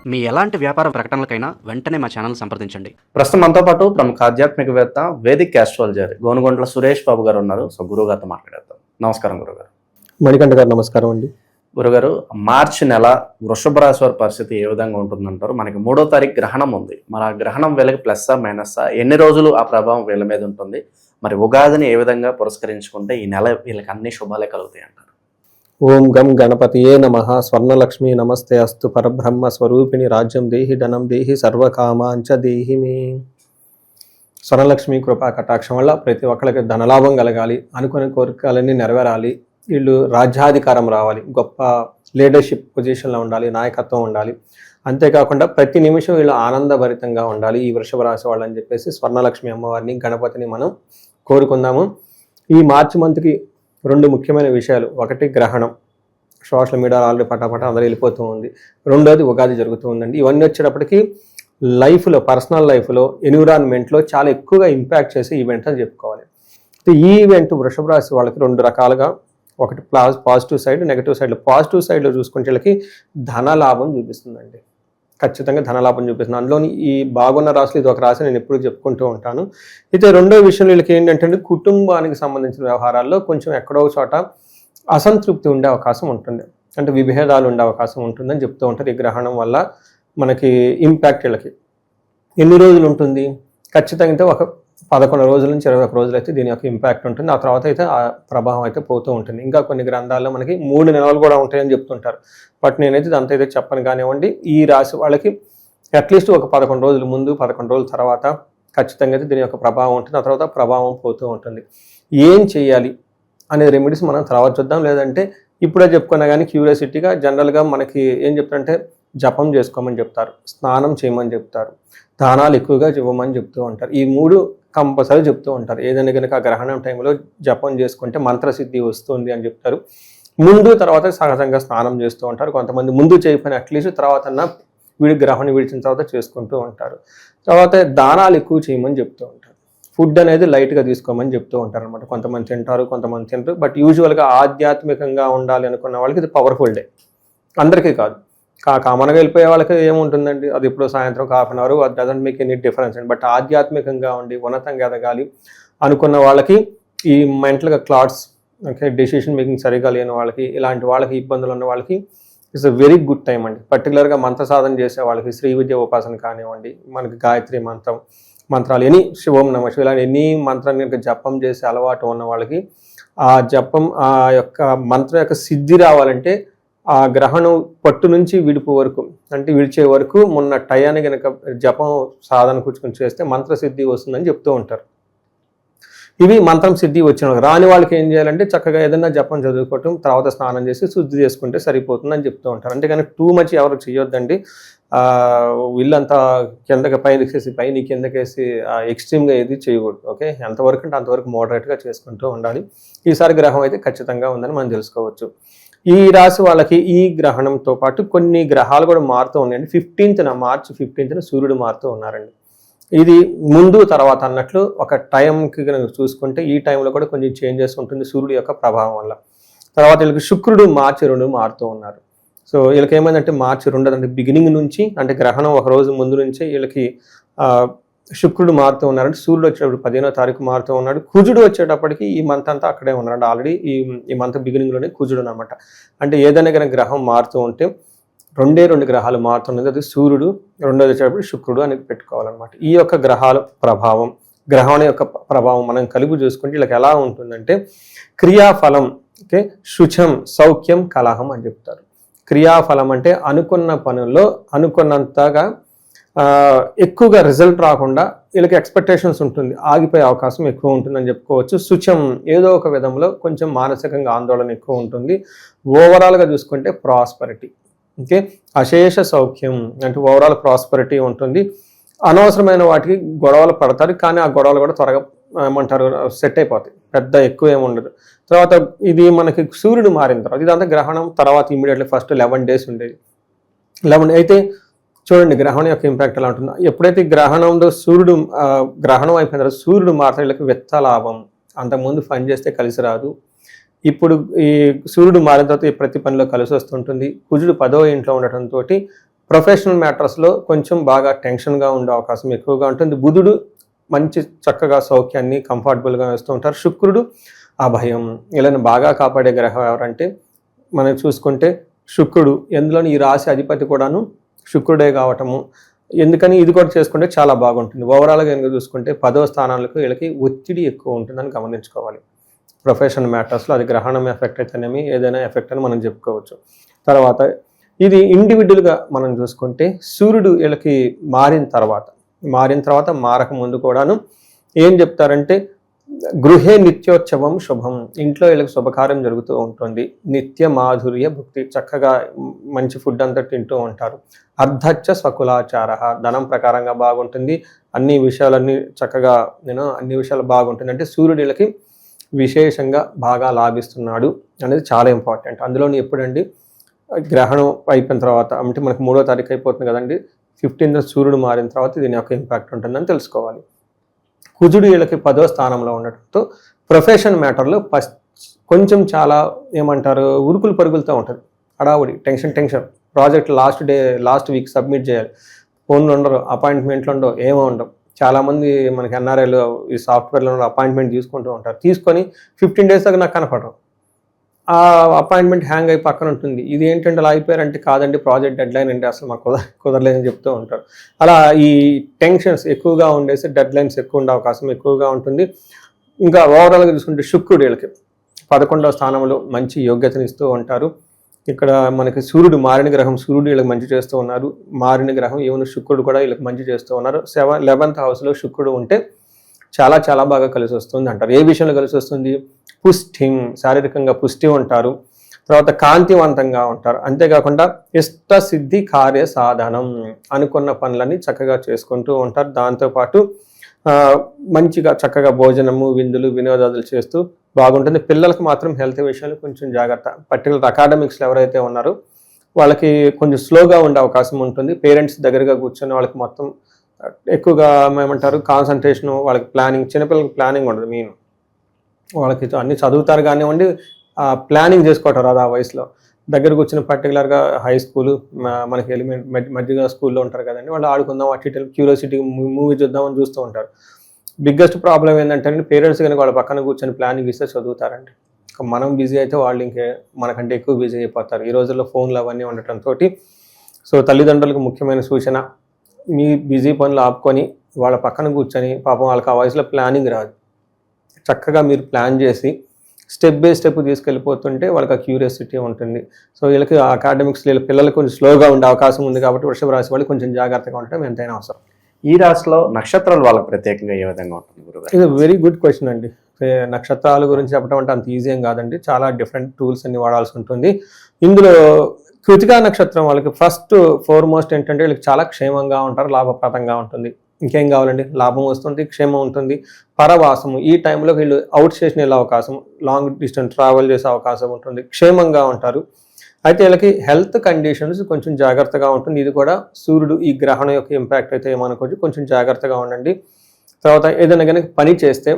మీ ఎలాంటి వ్యాపార ప్రకటనలకైనా వెంటనే మా ఛానల్ సంప్రదించండి. ప్రస్తుతం మనతో పాటు ప్రముఖ ఆధ్యాత్మికవేత్త వేదిక్ ఆస్ట్రాలజర్ గోనుగొంట్ల సురేష్ బాబు గారు ఉన్నారు. సో గురుగారితో మాట్లాడేద్దాం. నమస్కారం గురుగారు. మణికంఠ గారు నమస్కారం అండి. గురుగారు, మార్చి నెల వృషభ రాశి వారి పరిస్థితి ఏ విధంగా ఉంటుందంటారు? మనకి 3వ తారీఖు గ్రహణం ఉంది. మరి ఆ గ్రహణం వీళ్ళకి ప్లస్సా మైనస్సా, ఎన్ని రోజులు ఆ ప్రభావం వీళ్ళ మీద ఉంటుంది? మరి ఉగాదిని ఏ విధంగా పురస్కరించుకుంటే ఈ నెల వీళ్ళకి అన్ని శుభాలే కలుగుతాయి అంటారు? ఓం గం గణపతియే నమః. స్వర్ణలక్ష్మి నమస్తే అస్తు. పరబ్రహ్మ స్వరూపిణి రాజ్యం దేహి ధనం దేహి సర్వకామాంచ దేహి మే. స్వర్ణలక్ష్మి కృపా కటాక్షం వల్ల ప్రతి ఒక్కరికి ధనలాభం కలగాలి, అనుకునే కోరికలన్నీ నెరవేరాలి, వీళ్ళు రాజ్యాధికారం రావాలి, గొప్ప లీడర్షిప్ పొజిషన్లో ఉండాలి, నాయకత్వం ఉండాలి, అంతేకాకుండా ప్రతి నిమిషం వీళ్ళు ఆనందభరితంగా ఉండాలి ఈ వృషభ రాశి వాళ్ళు అని చెప్పేసి స్వర్ణలక్ష్మి అమ్మవారిని గణపతిని మనం కోరుకుందాము. ఈ మార్చి మంత్కి 2 ముఖ్యమైన విషయాలు. ఒకటి గ్రహణం, సోషల్ మీడియాలో ఆల్రెడీ పటాపట అందరూ వెళ్ళిపోతూ ఉంది. రెండోది ఉగాది జరుగుతూ ఉందండి. ఇవన్నీ వచ్చేటప్పటికి లైఫ్లో, పర్సనల్ లైఫ్లో, ఎన్విరాన్మెంట్లో చాలా ఎక్కువగా ఇంపాక్ట్ చేసే ఈవెంట్ అని చెప్పుకోవాలి. ఈ ఈవెంట్ వృషభ రాశి వాళ్ళకి 2 రకాలుగా, ఒకటి పాజిటివ్ సైడ్, నెగిటివ్ సైడ్లో. పాజిటివ్ సైడ్లో చూసుకుంటే వీళ్ళకి ధనలాభం చూపిస్తుందండి. ఖచ్చితంగా ధనలాభం చూపిస్తుంది. అందులోని ఈ బాగున్న రాశులు ఇది ఒక రాశి నేను ఎప్పుడు చెప్పుకుంటూ ఉంటాను. అయితే రెండో విషయం వీళ్ళకి ఏంటంటే కుటుంబానికి సంబంధించిన వ్యవహారాల్లో కొంచెం ఎక్కడో చోట అసంతృప్తి ఉండే అవకాశం ఉంటుంది, అంటే విభేదాలు ఉండే అవకాశం ఉంటుందని చెప్తూ ఉంటారు. ఈ గ్రహణం వల్ల మనకి ఇంపాక్ట్ వీళ్ళకి ఎన్ని రోజులు ఉంటుంది? ఖచ్చితంగా ఒక 11 రోజుల నుంచి 21 రోజులు అయితే దీని యొక్క ఇంపాక్ట్ ఉంటుంది. ఆ తర్వాత అయితే ఆ ప్రభావం అయితే పోతూ ఉంటుంది. ఇంకా కొన్ని గ్రంథాల్లో మనకి 3 నెలలు కూడా ఉంటాయని చెప్తుంటారు. బట్ నేనైతే దాంతో అయితే చెప్పను కానివ్వండి. ఈ రాశి వాళ్ళకి అట్లీస్ట్ ఒక 11 రోజుల ముందు, 11 రోజుల తర్వాత ఖచ్చితంగా అయితే దీని యొక్క ప్రభావం ఉంటుంది. ఆ తర్వాత ప్రభావం పోతూ ఉంటుంది. ఏం చేయాలి అనే రెమెడీస్ మనం తర్వాత చూద్దాం. లేదంటే ఇప్పుడే చెప్పుకున్నా కానీ క్యూరియాసిటీగా జనరల్గా మనకి ఏం చెప్తారంటే జపం చేసుకోమని చెప్తారు, స్నానం చేయమని చెప్తారు, దానాలు ఎక్కువగా ఇవ్వమని చెప్తూ ఉంటారు. ఈ 3 కంపల్సరీ చెప్తూ ఉంటారు. ఏదైనా కనుక ఆ గ్రహణం టైంలో జపం చేసుకుంటే మంత్రసిద్ధి వస్తుంది అని చెప్తారు. ముందు తర్వాత సహజంగా స్నానం చేస్తూ ఉంటారు. కొంతమంది ముందు చేయకపోయినా అట్లీస్ట్ తర్వాత గ్రహణం విడిచిన తర్వాత చేసుకుంటూ ఉంటారు. తర్వాత దానాలు ఎక్కువ చేయమని చెప్తూ ఉంటారు. ఫుడ్ అనేది లైట్గా తీసుకోమని చెప్తూ ఉంటారు అనమాట. కొంతమంది తింటారు, కొంతమంది తింటారు. బట్ యూజువల్గా ఆధ్యాత్మికంగా ఉండాలి అనుకున్న వాళ్ళకి ఇది పవర్ఫుల్ డే, అందరికీ కాదు. కామన్గా వెళ్ళిపోయే వాళ్ళకి ఏముంటుందండి, అది ఇప్పుడు సాయంత్రం ఒక 1/2 అవర్, అది డజంట్ మేక్ ఎనీ డిఫరెన్స్ అండి. బట్ ఆధ్యాత్మికంగా ఉండి ఉన్నతంగా ఎదగాలి అనుకున్న వాళ్ళకి, ఈ మెంటల్గా క్లాట్స్, ఓకే, డెసిషన్ మేకింగ్ సరిగా లేని వాళ్ళకి, ఇలాంటి వాళ్ళకి, ఇబ్బందులు ఉన్న వాళ్ళకి it's a very good time అండి. పర్టికులర్గా మంత్ర సాధన చేసే వాళ్ళకి, శ్రీ విద్య ఉపాసన కానివ్వండి, మనకి గాయత్రి మంత్రాలు ఎనీ, శివం నమ శివ, ఇలాంటి ఎన్ని మంత్రాన్ని జపం చేసే అలవాటు ఉన్న వాళ్ళకి ఆ జపం, ఆ యొక్క మంత్రం యొక్క సిద్ధి రావాలంటే ఆ గ్రహణం పట్టు నుంచి విడుపు వరకు, అంటే విడిచే వరకు మొన్న టయాన్ని కనుక జపం సాధన కూర్చుని చేస్తే మంత్రసిద్ధి వస్తుందని చెప్తూ ఉంటారు. ఇవి మంత్రం సిద్ధి వచ్చిన రాని వాళ్ళకి ఏం చేయాలంటే చక్కగా ఏదైనా జపం చదువుకోవటం, తర్వాత స్నానం చేసి శుద్ధి చేసుకుంటే సరిపోతుందని చెప్తూ ఉంటారు. అంతేగాని టూ మచ్ ఎవరు చేయొద్దండి. వీళ్ళంతా కిందకి పైన కిందకేసి ఎక్స్ట్రీమ్గా ఏది చేయకూడదు. ఓకే, ఎంతవరకు అంటే అంతవరకు మోడరేట్గా చేసుకుంటూ ఉండాలి. ఈసారి గ్రహం అయితే ఖచ్చితంగా ఉందని మనం తెలుసుకోవచ్చు. ఈ రాశి వాళ్ళకి ఈ గ్రహణంతో పాటు కొన్ని గ్రహాలు కూడా మారుతూ ఉన్నాయండి. మార్చి 15న సూర్యుడు మారుతూ ఉన్నారండి. ఇది ముందు తర్వాత అన్నట్లు ఒక టైంకి కనుక చూసుకుంటే ఈ టైంలో కూడా కొంచెం చేంజెస్ ఉంటుంది సూర్యుడు యొక్క ప్రభావం వల్ల. తర్వాత వీళ్ళకి శుక్రుడు మార్చి 2 మారుతూ ఉన్నారు. సో వీళ్ళకి ఏమైందంటే మార్చి 2 అంటే బిగినింగ్ నుంచి, అంటే గ్రహణం ఒక రోజు ముందు నుంచే వీళ్ళకి శుక్రుడు మారుతూ ఉన్నారంటే, సూర్యుడు వచ్చేటప్పుడు 15వ తారీఖు మారుతూ ఉన్నాడు. కుజుడు వచ్చేటప్పటికి ఈ మంత్ అంతా అక్కడే ఉన్నాడు. ఆల్రెడీ ఈ మంత్ బిగినింగ్లోనే కుజుడు అనమాట. అంటే ఏదైనా కానీ గ్రహం మారుతూ ఉంటే 2 గ్రహాలు మారుతున్నది, అది సూర్యుడు, రెండోది వచ్చేటప్పుడు శుక్రుడు అనేది పెట్టుకోవాలన్నమాట. ఈ యొక్క గ్రహాల ప్రభావం, గ్రహం యొక్క ప్రభావం మనం కలిపి చూసుకుంటే వీళ్ళకి ఎలా ఉంటుందంటే క్రియాఫలం, ఓకే, శుచం, సౌఖ్యం, కలహం అని చెప్తారు. క్రియాఫలం అంటే అనుకున్న పనుల్లో అనుకున్నంతగా ఎక్కువగా రిజల్ట్ రాకుండా వీళ్ళకి ఎక్స్పెక్టేషన్స్ ఉంటుంది, ఆగిపోయే అవకాశం ఎక్కువ ఉంటుందని చెప్పుకోవచ్చు. శుచం, ఏదో ఒక విధంలో కొంచెం మానసికంగా ఆందోళన ఎక్కువ ఉంటుంది. ఓవరాల్గా చూసుకుంటే ప్రాస్పరిటీ, ఓకే, అశేష సౌఖ్యం అంటే ఓవరాల్ ప్రాస్పరిటీ ఉంటుంది. అనవసరమైన వాటికి గొడవలు పడతారు, కానీ ఆ గొడవలు కూడా త్వరగా ఏమంటారు సెట్ అయిపోతాయి, పెద్ద ఎక్కువ ఏమి ఉండదు. తర్వాత ఇది మనకి సూర్యుడు మారిన తర్వాత, ఇదంతా గ్రహణం తర్వాత ఇమీడియట్లీ ఫస్ట్ 11 days ఉండేది. 11 అయితే చూడండి గ్రహణం యొక్క ఇంపాక్ట్ ఎలా ఉంటుందో. ఎప్పుడైతే గ్రహణంలో సూర్యుడు గ్రహణం అయిపోయిన తర్వాత సూర్యుడు మాత్రం వీళ్ళకి విత్త లాభం, అంతకుముందు పని చేస్తే కలిసి రాదు. ఇప్పుడు ఈ సూర్యుడు మారిన తర్వాత ప్రతి పనిలో కలిసి వస్తుంటుంది. కుజుడు 10వ ఇంట్లో ఉండటంతో ప్రొఫెషనల్ మ్యాటర్స్లో కొంచెం బాగా టెన్షన్గా ఉండే అవకాశం ఎక్కువగా ఉంటుంది. బుధుడు మంచి చక్కగా సౌఖ్యాన్ని కంఫర్టబుల్గా వేస్తూ ఉంటారు. శుక్రుడు అభయం, వీళ్ళని బాగా కాపాడే గ్రహం ఎవరంటే మనం చూసుకుంటే శుక్రుడు. ఎందులోని ఈ రాశి అధిపతి కూడాను శుక్రుడే కావటము, ఎందుకని ఇది కూడా చేసుకుంటే చాలా బాగుంటుంది. ఓవరాల్గా కనుక చూసుకుంటే 10వ స్థానాలకు వీళ్ళకి ఒత్తిడి ఎక్కువ ఉంటుందని గమనించుకోవాలి. ప్రొఫెషనల్ మ్యాటర్స్లో అది గ్రహణం ఎఫెక్ట్ అయితేనేమి ఏదైనా ఎఫెక్ట్ అని మనం చెప్పుకోవచ్చు. తర్వాత ఇది ఇండివిజువల్గా మనం చూసుకుంటే సూర్యుడు వీళ్ళకి మారిన తర్వాత మారక ముందు కూడాను ఏం చెప్తారంటే గృహే నిత్యోత్సవం శుభం, ఇంట్లో వీళ్ళకి శుభకార్యం జరుగుతూ ఉంటుంది. నిత్య మాధుర్య భుక్తి, చక్కగా మంచి ఫుడ్ అంతా తింటూ ఉంటారు. అర్ధచ్చ స్వకులాచార, ధనం ప్రకారంగా బాగుంటుంది. అన్ని విషయాలన్నీ చక్కగా అన్ని విషయాలు బాగుంటుంది. అంటే సూర్యుడు వీళ్ళకి విశేషంగా బాగా లాభిస్తున్నాడు అనేది చాలా ఇంపార్టెంట్. అందులోని ఎప్పుడండి గ్రహణం అయిపోయిన తర్వాత, అంటే మనకు 3వ తారీఖు అయిపోతుంది కదండి, 15th సూర్యుడు మారిన తర్వాత దీని యొక్క ఇంపాక్ట్ ఉంటుందని తెలుసుకోవాలి. కుజుడు వీళ్ళకి 10వ స్థానంలో ఉండటంతో ప్రొఫెషన్ మ్యాటర్లో కొంచెం చాలా ఏమంటారు ఉరుకులు పరుగులతో ఉంటుంది. హడావుడి, tension. Project last week submit చేయాలి. ఫోన్లు ఉండరు, అపాయింట్మెంట్లు ఉండవు, ఏమో ఉండవు. చాలామంది మనకి ఎన్ఆర్ఐలు ఈ సాఫ్ట్వేర్లో అపాయింట్మెంట్ తీసుకుంటూ ఉంటారు. తీసుకొని 15 days దాకా నాకు కనపడరు. ఆ అపాయింట్మెంట్ హ్యాంగ్ అయి పక్కన ఉంటుంది. ఇది ఏంటంటే అలా అయిపోయారంటే, కాదండి ప్రాజెక్ట్ డెడ్లైన్ అంటే అసలు మాకు కుదరలేదని చెప్తూ ఉంటారు. అలా ఈ టెన్షన్స్ ఎక్కువగా ఉండేసి డెడ్లైన్స్ ఎక్కువ ఉండే అవకాశం ఎక్కువగా ఉంటుంది. ఇంకా ఓవరాల్గా చూసుకుంటే శుక్రుడు వీళ్ళకి 11వ స్థానంలో మంచి యోగ్యతను ఇస్తూ ఉంటారు. ఇక్కడ మనకి సూర్యుడు మారిన గ్రహం, సూర్యుడు వీళ్ళకి మంచి చేస్తూ ఉన్నారు. మారిన గ్రహం ఈవెన్ శుక్రుడు కూడా వీళ్ళకి మంచి చేస్తూ ఉన్నారు. 11th హౌస్లో శుక్రుడు ఉంటే చాలా చాలా బాగా కలిసి వస్తుంది అంటారు. ఏ విషయంలో కలిసి వస్తుంది? పుష్టిం, శారీరకంగా పుష్టి ఉంటారు. తర్వాత కాంతివంతంగా ఉంటారు. అంతేకాకుండా ఇష్ట సిద్ధి కార్య సాధనం, అనుకున్న పనులని చక్కగా చేసుకుంటూ ఉంటారు. దాంతోపాటు మంచిగా చక్కగా భోజనము, విందులు, వినోదాలు చేస్తూ బాగుంటుంది. పిల్లలకు మాత్రం హెల్త్ విషయాలు కొంచెం జాగ్రత్త. పర్టికులర్ అకాడమిక్స్లో ఎవరైతే ఉన్నారో వాళ్ళకి కొంచెం స్లోగా ఉండే అవకాశం ఉంటుంది. పేరెంట్స్ దగ్గరగా కూర్చొని వాళ్ళకి మొత్తం ఎక్కువగా ఏమంటారు కాన్సన్ట్రేషన్, వాళ్ళకి ప్లానింగ్, చిన్నపిల్లలకి ప్లానింగ్ ఉండదు. వాళ్ళకి అన్ని చదువుతారు కానివ్వండి, ప్లానింగ్ చేసుకోవటారు అది ఆ వయసులో. దగ్గరకు వచ్చిన పర్టికులర్గా హై స్కూలు, మనకి మధ్యగా స్కూల్లో ఉంటారు కదండి, వాళ్ళు ఆడుకుందాం అటు ఇటు క్యూరియాసిటీ మూవీ చూద్దామని చూస్తూ ఉంటారు. బిగ్గెస్ట్ ప్రాబ్లం ఏంటంటే పేరెంట్స్ కనుక వాళ్ళ పక్కన కూర్చొని ప్లానింగ్ ఇస్తే చదువుతారండి. మనం బిజీ అయితే వాళ్ళు మనకంటే ఎక్కువ బిజీ అయిపోతారు. ఈ రోజుల్లో ఫోన్లు అవన్నీ ఉండటంతో. సో తల్లిదండ్రులకు ముఖ్యమైన సూచన, మీ బిజీ పనులు ఆపుకొని వాళ్ళ పక్కన కూర్చొని, పాపం వాళ్ళకి ఆ వయసులో ప్లానింగ్ రాదు, చక్కగా మీరు ప్లాన్ చేసి స్టెప్ బై స్టెప్ తీసుకెళ్ళిపోతుంటే వాళ్ళకి ఆ క్యూరియాసిటీ ఉంటుంది. సో వీళ్ళకి అకాడమిక్స్ పిల్లలకు కొంచెం స్లోగా ఉండే అవకాశం ఉంది. కాబట్టి వృషభ రాశి వాళ్ళు కొంచెం జాగ్రత్తగా ఉండటం ఎంతైనా అవసరం. ఈ రాశిలో నక్షత్రాలు వాళ్ళకి ప్రత్యేకంగా ఏ విధంగా ఉంటుంది గురుగారు? ఇది వెరీ గుడ్ క్వశ్చన్ అండి. నక్షత్రాల గురించి చెప్పడం అంటే అంత ఈజీ ఏం కాదండి, చాలా డిఫరెంట్ టూల్స్ అన్ని వాడాల్సి ఉంటుంది. ఇందులో కృతికా నక్షత్రం వాళ్ళకి ఫస్ట్ ఫోర్మోస్ట్ ఏంటంటే వీళ్ళకి చాలా క్షేమంగా ఉంటారు, లాభప్రదంగా ఉంటుంది. ఇంకేం కావాలండి? లాభం వస్తుంది, క్షేమం ఉంటుంది. పరవాసము, ఈ టైంలో వీళ్ళు అవుట్ స్టేషన్ వెళ్ళే అవకాశం, లాంగ్ డిస్టెన్స్ ట్రావెల్ చేసే అవకాశం ఉంటుంది. క్షేమంగా ఉంటారు. అయితే వీళ్ళకి హెల్త్ కండిషన్స్ కొంచెం జాగ్రత్తగా ఉంటుంది. ఇది కూడా సూర్యుడు ఈ గ్రహణం యొక్క ఇంపాక్ట్ అయితే ఏమనుకోవచ్చు, కొంచెం జాగ్రత్తగా ఉండండి. తర్వాత ఏదైనా కనుక పని చేస్తే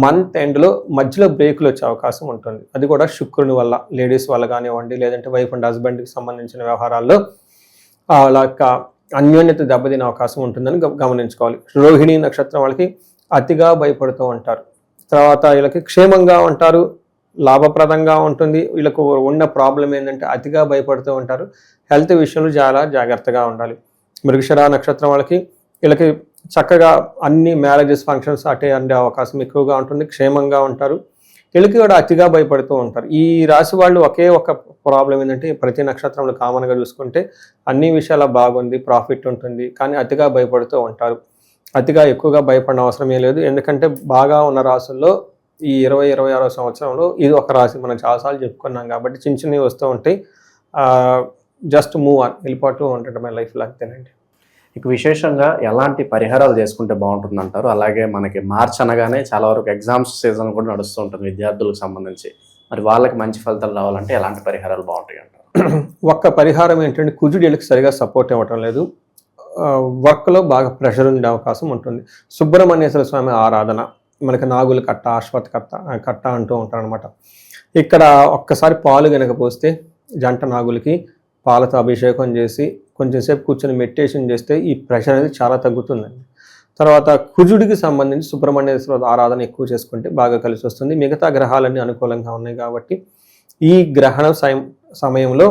మంత్ ఎండ్లో మధ్యలో బ్రేకులు వచ్చే అవకాశం ఉంటుంది. అది కూడా శుక్రుని వల్ల, లేడీస్ వల్ల కానివ్వండి, లేదంటే వైఫ్ అండ్ హస్బెండ్కి సంబంధించిన వ్యవహారాల్లో అలా అన్యోన్యత దెబ్బతినే అవకాశం ఉంటుందని గమనించుకోవాలి. రోహిణి నక్షత్రం వాళ్ళకి అతిగా భయపడుతూ ఉంటారు. తర్వాత వీళ్ళకి క్షేమంగా ఉంటారు, లాభప్రదంగా ఉంటుంది. వీళ్ళకు ఉన్న ప్రాబ్లం ఏంటంటే అతిగా భయపడుతూ ఉంటారు. హెల్త్ విషయంలో చాలా జాగ్రత్తగా ఉండాలి. మృగశిర నక్షత్రం వీళ్ళకి చక్కగా అన్ని మ్యారేజెస్, ఫంక్షన్స్ అటే అందే అవకాశం ఎక్కువగా ఉంటుంది. క్షేమంగా ఉంటారు. వీళ్ళకి కూడా అతిగా భయపడుతూ ఉంటారు. ఈ రాశి వాళ్ళు ఒకే ఒక ప్రాబ్లం ఏంటంటే ప్రతి నక్షత్రంలో కామన్గా చూసుకుంటే అన్ని విషయాల బాగుంది, ప్రాఫిట్ ఉంటుంది, కానీ అతిగా భయపడుతూ ఉంటారు. అతిగా ఎక్కువగా భయపడిన అవసరమే లేదు. ఎందుకంటే బాగా ఉన్న రాశుల్లో ఈ 20-26 సంవత్సరంలో ఇది ఒక రాశి, మనం చాలాసార్లు చెప్పుకున్నాం కాబట్టి చిన్న చిన్నవి వస్తూ ఉంటాయి. జస్ట్ మూవ్ ఆన్, వెళ్ళిపోతూ ఉండటమే లైఫ్లో, అంతేనండి. ఇక విశేషంగా ఎలాంటి పరిహారాలు చేసుకుంటే బాగుంటుంది అంటారు? అలాగే మనకి మార్చ్ అనగానే చాలా వరకు ఎగ్జామ్స్ సీజన్ కూడా నడుస్తూ ఉంటుంది విద్యార్థులకు సంబంధించి. మరి వాళ్ళకి మంచి ఫలితాలు రావాలంటే ఎలాంటి పరిహారాలు బాగుంటాయి అంటారు? ఒక్క పరిహారం ఏంటంటే కుజుడు వీళ్ళకి సరిగా సపోర్ట్ ఇవ్వటం లేదు. వర్క్లో బాగా ప్రెషర్ ఉండే అవకాశం ఉంటుంది. సుబ్రహ్మణ్యేశ్వర స్వామి ఆరాధన, మనకి నాగుల కట్ట, అశ్వత్ కట్ట అంటూ ఉంటారు అనమాట. ఇక్కడ ఒక్కసారి పాలు కనుక పోస్తే జంట నాగులకి పాలతో అభిషేకం చేసి కొంచెం సేపు కూర్చొని మెడిటేషన్ చేస్తే ఈ ప్రెషర్ అనేది చాలా తగ్గుతుందండి. తర్వాత కుజుడికి సంబంధించి సుబ్రహ్మణ్యేశ్వర ఆరాధన ఎక్కువ చేసుకుంటే బాగా కలిసి వస్తుంది. మిగతా గ్రహాలన్నీ అనుకూలంగా ఉన్నాయి కాబట్టి ఈ గ్రహణ సమయంలో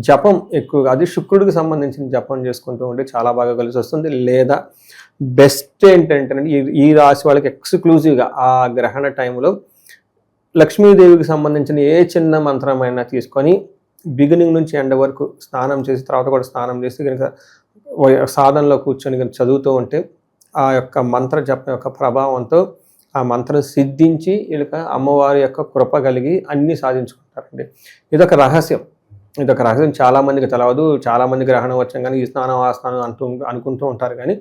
జపం ఎక్కువగా, అది శుక్రుడికి సంబంధించిన జపం చేసుకుంటూ ఉంటే చాలా బాగా కలిసి వస్తుంది. లేదా బెస్ట్ ఏంటంటే ఈ రాశి వాళ్ళకి ఎక్స్క్లూజివ్గా ఆ గ్రహణ టైంలో లక్ష్మీదేవికి సంబంధించిన ఏ చిన్న మంత్రమైనా తీసుకొని బిగినింగ్ నుంచి ఎండ్ వరకు స్నానం చేసి తర్వాత కూడా స్నానం చేసి కనుక సాధనలో కూర్చొని కనుక చదువుతూ ఉంటే ఆ యొక్క మంత్ర జపం యొక్క ప్రభావంతో ఆ మంత్రం సిద్ధించి వీళ్ళకి అమ్మవారి యొక్క కృప కలిగి అన్నీ సాధించుకుంటారండి. ఇదొక రహస్యం. చాలామందికి తెలవదు. చాలామంది గ్రహణం వచ్చాం కానీ ఈ స్నానం ఆ స్నానం అనుకుంటూ ఉంటారు. కానీ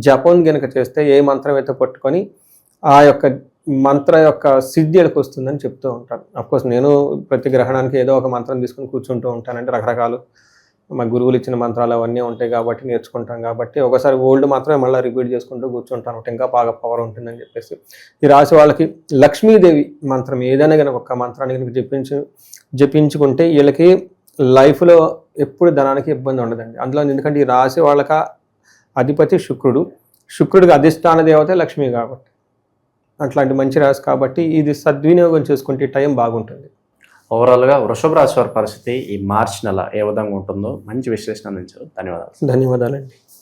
జపం కనుక చేస్తే ఏ మంత్రం అయితే పట్టుకొని ఆ యొక్క మంత్ర యొక్క సిద్ధి ఎలకు వస్తుందని చెప్తూ ఉంటాను. అఫ్కోర్స్ నేను ప్రతి గ్రహణానికి ఏదో ఒక మంత్రం తీసుకొని కూర్చుంటూ ఉంటానంటే రకరకాలు మా గురువులు ఇచ్చిన మంత్రాలు అవన్నీ ఉంటాయి కాబట్టి నేర్చుకుంటాం కాబట్టి ఒకసారి ఓల్డ్ మాత్రమే మళ్ళీ రిపీట్ చేసుకుంటూ కూర్చుంటాను, ఇంకా బాగా పవర్ ఉంటుందని చెప్పేసి. ఈ రాశి వాళ్ళకి లక్ష్మీదేవి మంత్రం ఏదైనా కనుక ఒక్క మంత్రాన్ని కనుక జపించుకుంటే వీళ్ళకి లైఫ్లో ఎప్పుడు ధనానికి ఇబ్బంది ఉండదండి. అందులో ఎందుకంటే ఈ రాశి వాళ్ళకి అధిపతి శుక్రుడికి అధిష్టాన దేవత లక్ష్మి కాబట్టి అట్లాంటి మంచి రాశి కాబట్టి ఇది సద్వినియోగం చేసుకుంటే టైం బాగుంటుంది. ఓవరాల్గా వృషభ రాశి వారి పరిస్థితి ఈ మార్చి నెల ఏ విధంగా ఉంటుందో మంచి విశ్లేషణ అందించారు. ధన్యవాదాలు. ధన్యవాదాలండి.